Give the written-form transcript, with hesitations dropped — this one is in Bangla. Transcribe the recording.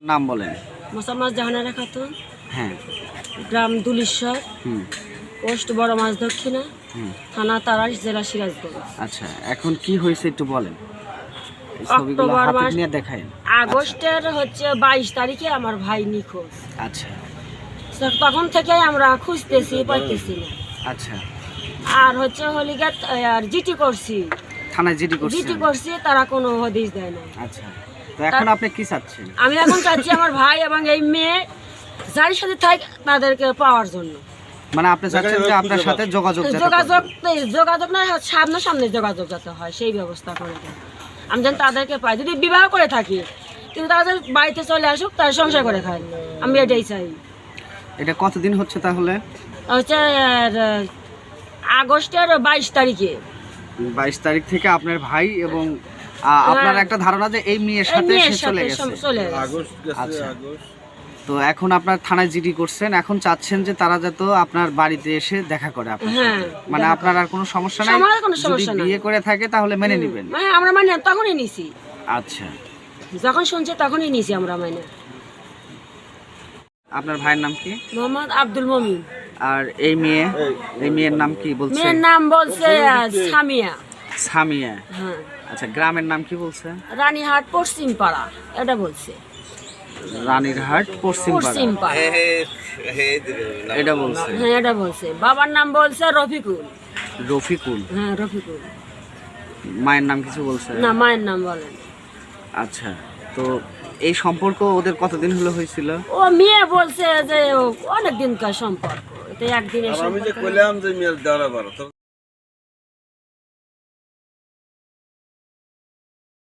নাম বলেন। মোসাম্মদ জাহানারা খাতুন। হ্যাঁ। গ্রাম দুলিশ্বর, পোস্ট বড় মাছ দক্ষিণা, থানা তারাস, জেলা সিরাজগঞ্জ। আচ্ছা, এখন কি হয়েছে একটু বলেন। অক্টোবর মাস নিয়ে দেখাই। আগস্টের 22 তারিখে আমার ভাই নিখোঁজ। আচ্ছা। তখন থেকে আমরা খুঁজতেছি, পাইতেছি না। আচ্ছা। আর হলিগেট আর জিটি করছি, থানায় জিটি করছি, তারা কোনো হদিশ দেয় না। আচ্ছা, তো এখন আপনি কি চাচ্ছেন? আমি এখন চাচ্ছি আমার ভাই এবং এই মেয়ে যার সাথে থাকে তাদেরকে পাওয়ার জন্য। মানে আপনি চাচ্ছেন যে আপনার সাথে যোগাযোগ না, সামনে যোগাযোগ যাতে হয় সেই ব্যবস্থা করে দেয়। আমি যেন তাদেরকে পাই, যদি বিবাহ করে থাকি কিন্তু তাদের বাড়িতে চলে আসুক, তার সংসার করে খায়, আমি এটাই চাই। এটা কতদিন হচ্ছে তাহলে? আগস্টের 22 তারিখে। 22 তারিখ থেকে আপনার ভাই এবং আপনার একটা ধারণা যে এই মেয়ের সাথে চলে গেছে। আচ্ছা, তো এখন আপনার থানায় জিডি করছেন, এখন চাচ্ছেন যে তারা যাতে আপনার বাড়িতে এসে দেখা করে আপনার সাথে। মানে আপনার আর কোনো সমস্যা নাই? যদি বিয়ে করে থাকে তাহলে মেনে নেবেন? হ্যাঁ, আমরা মানে তখনই নিছি। আচ্ছা, যখন শুনছে তখনই নিছি আমরা মানে। আপনার ভাইয়ের নাম কি? মোহাম্মদ আব্দুল মমিন। আর এই মেয়ের নাম কি বলছে? মেয়ের নাম বলছে সামিয়া। সামিয়া। হ্যাঁ। আচ্ছা, গ্রামের নাম কি বলছে? রানীহাট পশ্চিম পাড়া, এটা বলছে। রানীরহাট পশ্চিম পাড়া এটা বলছে। হ্যাঁ, এটা বলছে। বাবার নাম বলছে রফিকুল। রফিকুল? হ্যাঁ, রফিকুল। মায়ের নাম কিছু বলছে না, মায়ের নাম বলেন। আচ্ছা, তো এই সম্পর্ক ওদের কতদিন হলো হয়েছিল? ও মেয়ে বলছে যে অনেক দিনকার সম্পর্ক, এটা একদিনের সম্পর্ক।